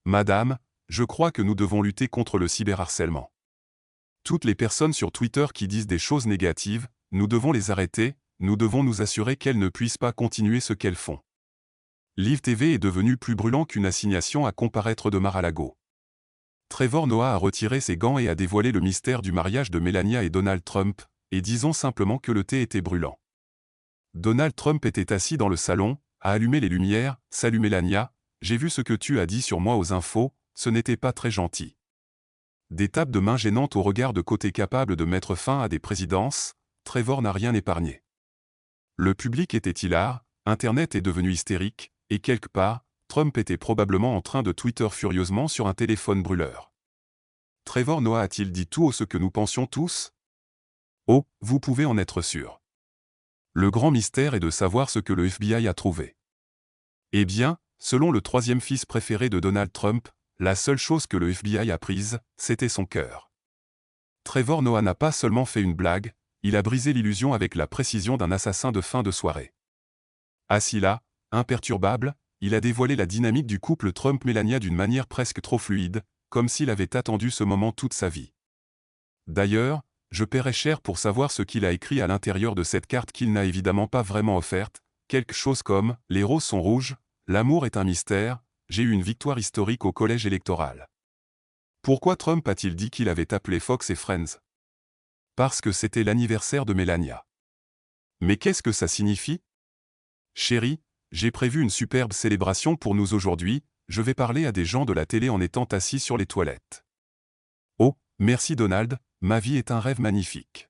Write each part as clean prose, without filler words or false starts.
Madame, je crois que nous devons lutter contre le cyberharcèlement. Toutes les personnes sur Twitter qui disent des choses négatives, nous devons les arrêter, nous devons nous assurer qu'elles ne puissent pas continuer ce qu'elles font. Live TV est devenu plus brûlant qu'une assignation à comparaître de Mar-a-Lago. Trevor Noah a retiré ses gants et a dévoilé le mystère du mariage de Melania et Donald Trump, et disons simplement que le thé était brûlant. Donald Trump était assis dans le salon, a allumé les lumières. « Salut Melania, j'ai vu ce que tu as dit sur moi aux infos, ce n'était pas très gentil. » Des tapes de main gênantes au regard de côté capable de mettre fin à des présidences, Trevor n'a rien épargné. Le public était hilar, Internet est devenu hystérique, et quelque part, Trump était probablement en train de Twitter furieusement sur un téléphone brûleur. Trevor Noah a-t-il dit tout ce que nous pensions tous? Oh, vous pouvez en être sûr. Le grand mystère est de savoir ce que le FBI a trouvé. Eh bien, selon le troisième fils préféré de Donald Trump, la seule chose que le FBI a prise, c'était son cœur. Trevor Noah n'a pas seulement fait une blague, il a brisé l'illusion avec la précision d'un assassin de fin de soirée. Assis là, imperturbable, il a dévoilé la dynamique du couple Trump-Melania d'une manière presque trop fluide, comme s'il avait attendu ce moment toute sa vie. D'ailleurs, je paierais cher pour savoir ce qu'il a écrit à l'intérieur de cette carte qu'il n'a évidemment pas vraiment offerte, quelque chose comme « Les roses sont rouges, l'amour est un mystère, j'ai eu une victoire historique au collège électoral ». Pourquoi Trump a-t-il dit qu'il avait appelé Fox et Friends? Parce que c'était l'anniversaire de Melania. Mais qu'est-ce que ça signifie? Chérie, j'ai prévu une superbe célébration pour nous aujourd'hui, je vais parler à des gens de la télé en étant assis sur les toilettes. Oh, merci Donald, ma vie est un rêve magnifique.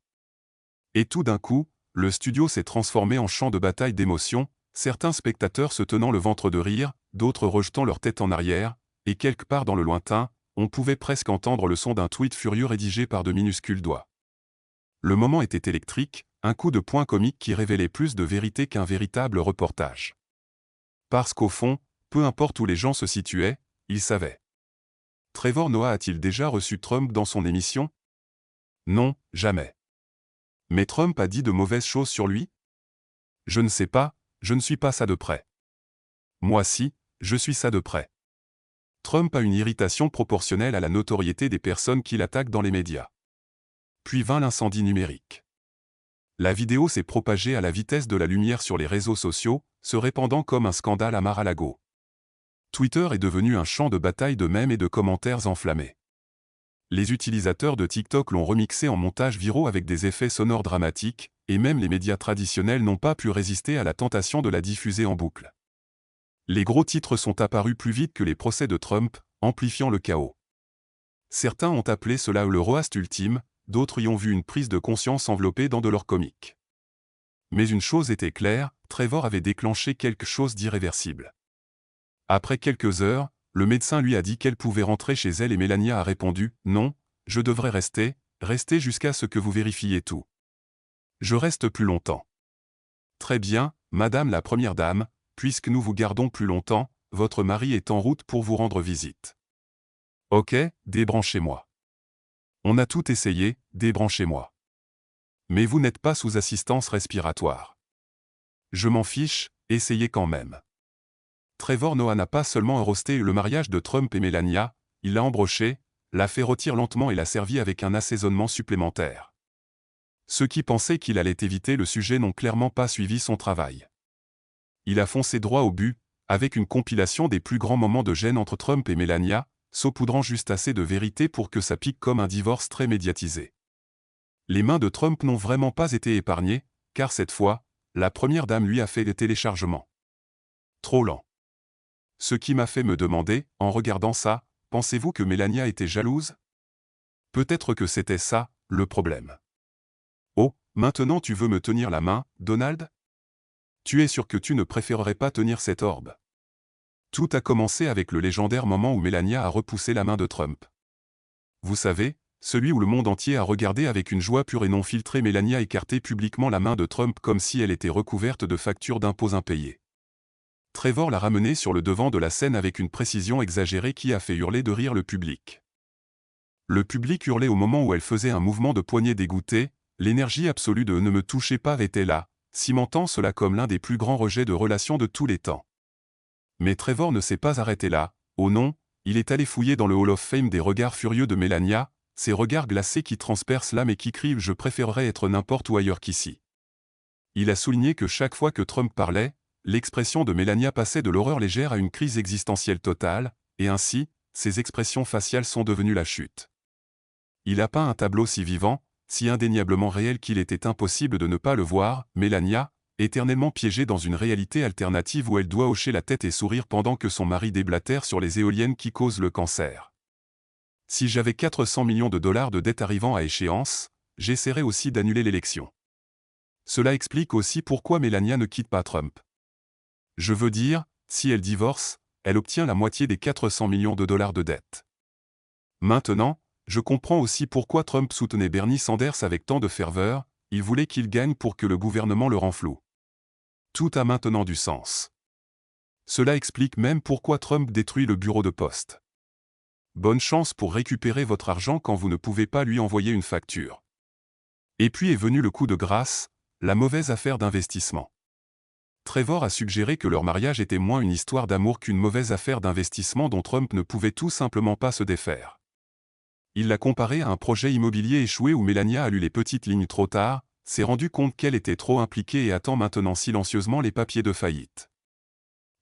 Et tout d'un coup, le studio s'est transformé en champ de bataille d'émotions, certains spectateurs se tenant le ventre de rire, d'autres rejetant leur tête en arrière, et quelque part dans le lointain, on pouvait presque entendre le son d'un tweet furieux rédigé par de minuscules doigts. Le moment était électrique, un coup de poing comique qui révélait plus de vérité qu'un véritable reportage. Parce qu'au fond, peu importe où les gens se situaient, ils savaient. Trevor Noah a-t-il déjà reçu Trump dans son émission? Non, jamais. Mais Trump a dit de mauvaises choses sur lui? Je ne sais pas, je ne suis pas ça de près. Moi si, je suis ça de près. Trump a une irritation proportionnelle à la notoriété des personnes qui l'attaquent dans les médias. Puis vint l'incendie numérique. La vidéo s'est propagée à la vitesse de la lumière sur les réseaux sociaux, se répandant comme un scandale à Mar-a-Lago. Twitter est devenu un champ de bataille de mèmes et de commentaires enflammés. Les utilisateurs de TikTok l'ont remixé en montages viraux avec des effets sonores dramatiques, et même les médias traditionnels n'ont pas pu résister à la tentation de la diffuser en boucle. Les gros titres sont apparus plus vite que les procès de Trump, amplifiant le chaos. Certains ont appelé cela le roast ultime, d'autres y ont vu une prise de conscience enveloppée dans de l'or comique. Mais une chose était claire, Trevor avait déclenché quelque chose d'irréversible. Après quelques heures, le médecin lui a dit qu'elle pouvait rentrer chez elle et Melania a répondu « Non, je devrais rester jusqu'à ce que vous vérifiez tout. Je reste plus longtemps. » Très bien, Madame la Première Dame, puisque nous vous gardons plus longtemps, votre mari est en route pour vous rendre visite. Ok, débranchez-moi. On a tout essayé, débranchez-moi. Mais vous n'êtes pas sous assistance respiratoire. Je m'en fiche, essayez quand même. Trevor Noah n'a pas seulement roasté le mariage de Trump et Melania, il l'a embroché, l'a fait rôtir lentement et l'a servi avec un assaisonnement supplémentaire. Ceux qui pensaient qu'il allait éviter le sujet n'ont clairement pas suivi son travail. Il a foncé droit au but, avec une compilation des plus grands moments de gêne entre Trump et Melania, saupoudrant juste assez de vérité pour que ça pique comme un divorce très médiatisé. Les mains de Trump n'ont vraiment pas été épargnées, car cette fois, la Première Dame lui a fait des téléchargements. Trop lent. Ce qui m'a fait me demander, en regardant ça, pensez-vous que Melania était jalouse? Peut-être que c'était ça, le problème. Oh, maintenant tu veux me tenir la main, Donald? Tu es sûr que tu ne préférerais pas tenir cette orbe? Tout a commencé avec le légendaire moment où Melania a repoussé la main de Trump. Vous savez, celui où le monde entier a regardé avec une joie pure et non filtrée Melania écarter publiquement la main de Trump comme si elle était recouverte de factures d'impôts impayés. Trevor l'a ramenée sur le devant de la scène avec une précision exagérée qui a fait hurler de rire le public. Le public hurlait au moment où elle faisait un mouvement de poignet dégoûté, l'énergie absolue de « ne me touchez pas » était là, cimentant cela comme l'un des plus grands rejets de relations de tous les temps. Mais Trevor ne s'est pas arrêté là, oh non, il est allé fouiller dans le Hall of Fame des regards furieux de Melania, ces regards glacés qui transpercent l'âme et qui crient « Je préférerais être n'importe où ailleurs qu'ici ». Il a souligné que chaque fois que Trump parlait, l'expression de Melania passait de l'horreur légère à une crise existentielle totale, et ainsi, ses expressions faciales sont devenues la chute. Il a peint un tableau si vivant, si indéniablement réel qu'il était impossible de ne pas le voir, Melania, éternellement piégée dans une réalité alternative où elle doit hocher la tête et sourire pendant que son mari déblatère sur les éoliennes qui causent le cancer. Si j'avais 400 millions de dollars de dettes arrivant à échéance, j'essaierais aussi d'annuler l'élection. Cela explique aussi pourquoi Melania ne quitte pas Trump. Je veux dire, si elle divorce, elle obtient la moitié des 400 millions de dollars de dettes. Maintenant, je comprends aussi pourquoi Trump soutenait Bernie Sanders avec tant de ferveur, il voulait qu'il gagne pour que le gouvernement le rend flou. Tout a maintenant du sens. Cela explique même pourquoi Trump détruit le bureau de poste. Bonne chance pour récupérer votre argent quand vous ne pouvez pas lui envoyer une facture. Et puis est venu le coup de grâce, la mauvaise affaire d'investissement. Trevor a suggéré que leur mariage était moins une histoire d'amour qu'une mauvaise affaire d'investissement dont Trump ne pouvait tout simplement pas se défaire. Il l'a comparé à un projet immobilier échoué où Melania a lu les petites lignes trop tard, s'est rendu compte qu'elle était trop impliquée et attend maintenant silencieusement les papiers de faillite.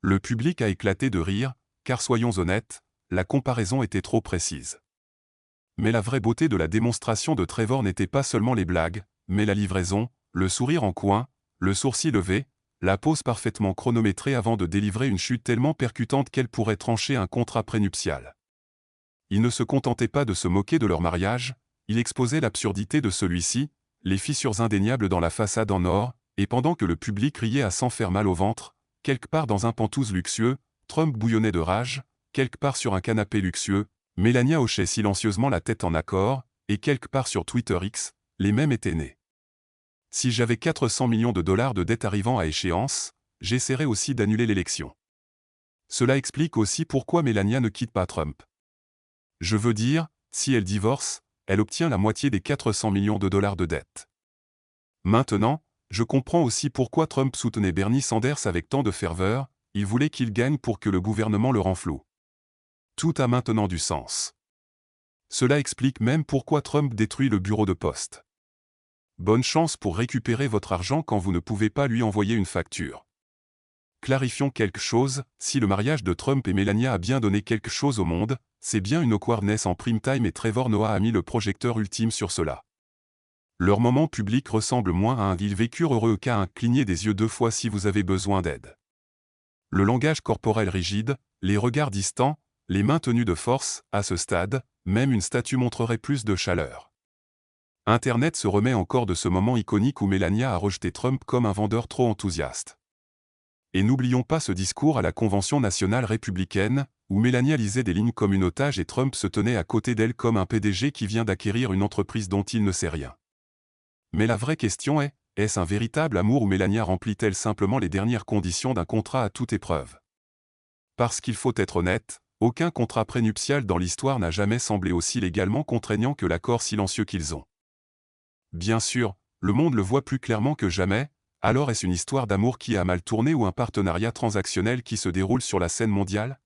Le public a éclaté de rire, car soyons honnêtes, la comparaison était trop précise. Mais la vraie beauté de la démonstration de Trevor n'était pas seulement les blagues, mais la livraison, le sourire en coin, le sourcil levé, la pose parfaitement chronométrée avant de délivrer une chute tellement percutante qu'elle pourrait trancher un contrat prénuptial. Il ne se contentait pas de se moquer de leur mariage, il exposait l'absurdité de celui-ci, les fissures indéniables dans la façade en or, et pendant que le public riait à s'en faire mal au ventre, quelque part dans un pantouse luxueux, Trump bouillonnait de rage, quelque part sur un canapé luxueux, Melania hochait silencieusement la tête en accord, et quelque part sur Twitter X, les mêmes étaient nés. Si j'avais 400 millions de dollars de dettes arrivant à échéance, j'essaierais aussi d'annuler l'élection. Cela explique aussi pourquoi Melania ne quitte pas Trump. Je veux dire, si elle divorce, elle obtient la moitié des 400 millions de dollars de dettes. Maintenant, je comprends aussi pourquoi Trump soutenait Bernie Sanders avec tant de ferveur, il voulait qu'il gagne pour que le gouvernement le rend flou. Tout a maintenant du sens. Cela explique même pourquoi Trump détruit le bureau de poste. Bonne chance pour récupérer votre argent quand vous ne pouvez pas lui envoyer une facture. Clarifions quelque chose, si le mariage de Trump et Melania a bien donné quelque chose au monde, c'est bien une awkwardness en prime time et Trevor Noah a mis le projecteur ultime sur cela. Leur moment public ressemble moins à un « ils vécurent heureux » qu'à un « clignez des yeux 2 fois si vous avez besoin d'aide ». Le langage corporel rigide, les regards distants, les mains tenues de force, à ce stade, même une statue montrerait plus de chaleur. Internet se remet encore de ce moment iconique où Melania a rejeté Trump comme un vendeur trop enthousiaste. Et n'oublions pas ce discours à la Convention nationale républicaine, où Melania lisait des lignes comme une otage et Trump se tenait à côté d'elle comme un PDG qui vient d'acquérir une entreprise dont il ne sait rien. Mais la vraie question est, est-ce un véritable amour ou Melania remplit-elle simplement les dernières conditions d'un contrat à toute épreuve? Parce qu'il faut être honnête, aucun contrat prénuptial dans l'histoire n'a jamais semblé aussi légalement contraignant que l'accord silencieux qu'ils ont. Bien sûr, le monde le voit plus clairement que jamais, alors est-ce une histoire d'amour qui a mal tourné ou un partenariat transactionnel qui se déroule sur la scène mondiale?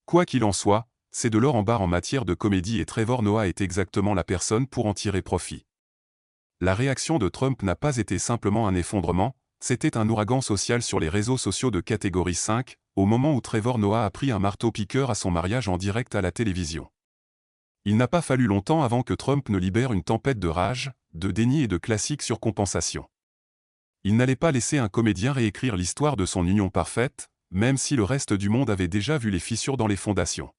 Quoi qu'il en soit, c'est de l'or en barre en matière de comédie et Trevor Noah est exactement la personne pour en tirer profit. La réaction de Trump n'a pas été simplement un effondrement, c'était un ouragan social sur les réseaux sociaux de catégorie 5, au moment où Trevor Noah a pris un marteau-piqueur à son mariage en direct à la télévision. Il n'a pas fallu longtemps avant que Trump ne libère une tempête de rage, de déni et de classique surcompensation. Il n'allait pas laisser un comédien réécrire l'histoire de son union parfaite, même si le reste du monde avait déjà vu les fissures dans les fondations.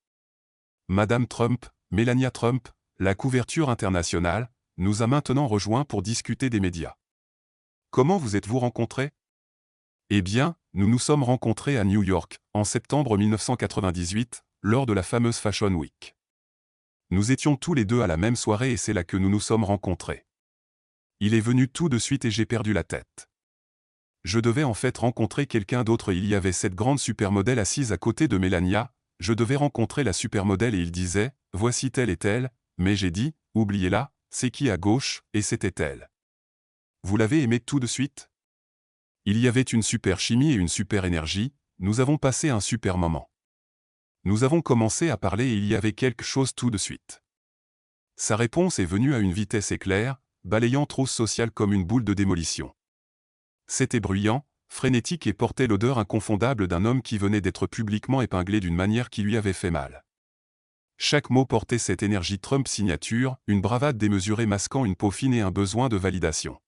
Madame Trump, Melania Trump, la couverture internationale, nous a maintenant rejoints pour discuter des médias. Comment vous êtes-vous rencontrés? Eh bien, nous nous sommes rencontrés à New York, en septembre 1998, lors de la fameuse Fashion Week. Nous étions tous les deux à la même soirée et c'est là que nous nous sommes rencontrés. Il est venu tout de suite et j'ai perdu la tête. Je devais en fait rencontrer quelqu'un d'autre. Il y avait cette grande supermodèle assise à côté de Melania, je devais rencontrer la supermodèle et il disait, voici telle et telle, mais j'ai dit, oubliez-la, c'est qui à gauche, et c'était elle. Vous l'avez aimée tout de suite? Il y avait une super chimie et une super énergie, nous avons passé un super moment. Nous avons commencé à parler et il y avait quelque chose tout de suite. Sa réponse est venue à une vitesse éclair, balayant Truth Social comme une boule de démolition. C'était bruyant, frénétique et portait l'odeur inconfondable d'un homme qui venait d'être publiquement épinglé d'une manière qui lui avait fait mal. Chaque mot portait cette énergie Trump signature, une bravade démesurée masquant une peau fine et un besoin de validation.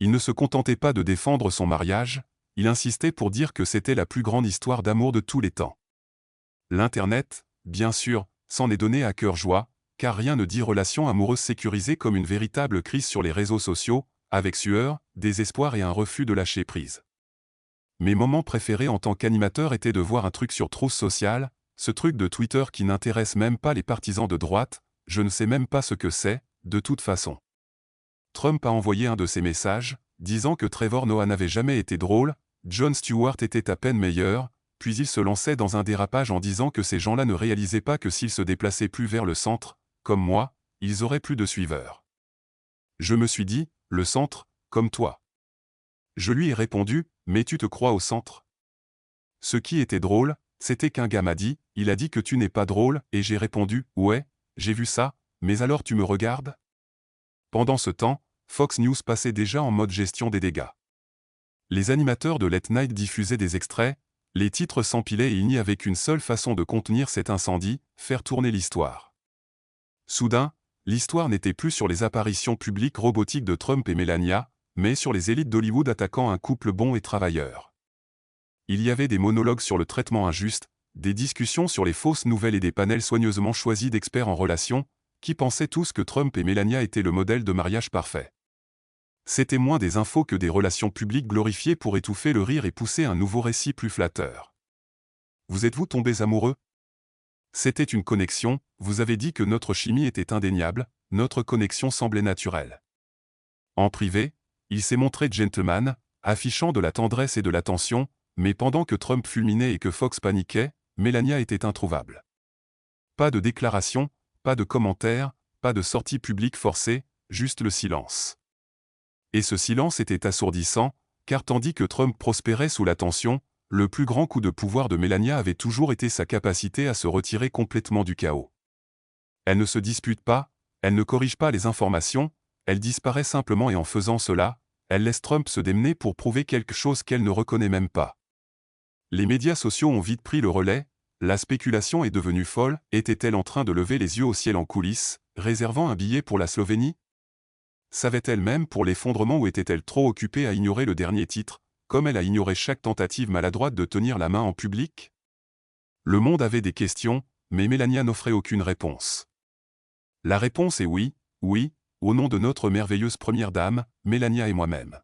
Il ne se contentait pas de défendre son mariage, il insistait pour dire que c'était la plus grande histoire d'amour de tous les temps. L'Internet, bien sûr, s'en est donné à cœur joie, car rien ne dit relation amoureuse sécurisée comme une véritable crise sur les réseaux sociaux, avec sueur, désespoir et un refus de lâcher prise. Mes moments préférés en tant qu'animateur étaient de voir un truc sur Truth Social, ce truc de Twitter qui n'intéresse même pas les partisans de droite, je ne sais même pas ce que c'est, de toute façon. Trump a envoyé un de ses messages, disant que Trevor Noah n'avait jamais été drôle, Jon Stewart était à peine meilleur, puis il se lançait dans un dérapage en disant que ces gens-là ne réalisaient pas que s'ils se déplaçaient plus vers le centre, comme moi, ils auraient plus de suiveurs. Je me suis dit, le centre, comme toi. Je lui ai répondu, mais tu te crois au centre? Ce qui était drôle, c'était qu'un gars m'a dit, il a dit que tu n'es pas drôle, et j'ai répondu, ouais, j'ai vu ça, mais alors tu me regardes? Pendant ce temps, Fox News passait déjà en mode gestion des dégâts. Les animateurs de Late Night diffusaient des extraits, les titres s'empilaient et il n'y avait qu'une seule façon de contenir cet incendie, faire tourner l'histoire. Soudain, l'histoire n'était plus sur les apparitions publiques robotiques de Trump et Melania, mais sur les élites d'Hollywood attaquant un couple bon et travailleur. Il y avait des monologues sur le traitement injuste, des discussions sur les fausses nouvelles et des panels soigneusement choisis d'experts en relations, qui pensaient tous que Trump et Melania étaient le modèle de mariage parfait. C'était moins des infos que des relations publiques glorifiées pour étouffer le rire et pousser un nouveau récit plus flatteur. Vous êtes-vous tombés amoureux? C'était une connexion, vous avez dit que notre chimie était indéniable, notre connexion semblait naturelle. En privé, il s'est montré gentleman, affichant de la tendresse et de l'attention, mais pendant que Trump fulminait et que Fox paniquait, Melania était introuvable. Pas de déclaration, pas de commentaires, pas de sortie publique forcée, juste le silence. Et ce silence était assourdissant, car tandis que Trump prospérait sous la tension, le plus grand coup de pouvoir de Melania avait toujours été sa capacité à se retirer complètement du chaos. Elle ne se dispute pas, elle ne corrige pas les informations, elle disparaît simplement et en faisant cela, elle laisse Trump se démener pour prouver quelque chose qu'elle ne reconnaît même pas. Les médias sociaux ont vite pris le relais, la spéculation est devenue folle, était-elle en train de lever les yeux au ciel en coulisses, réservant un billet pour la Slovénie? Savait-elle même pour l'effondrement ou était-elle trop occupée à ignorer le dernier titre, comme elle a ignoré chaque tentative maladroite de tenir la main en public? Le monde avait des questions, mais Melania n'offrait aucune réponse. La réponse est oui, oui, au nom de notre merveilleuse première dame, Melania et moi-même.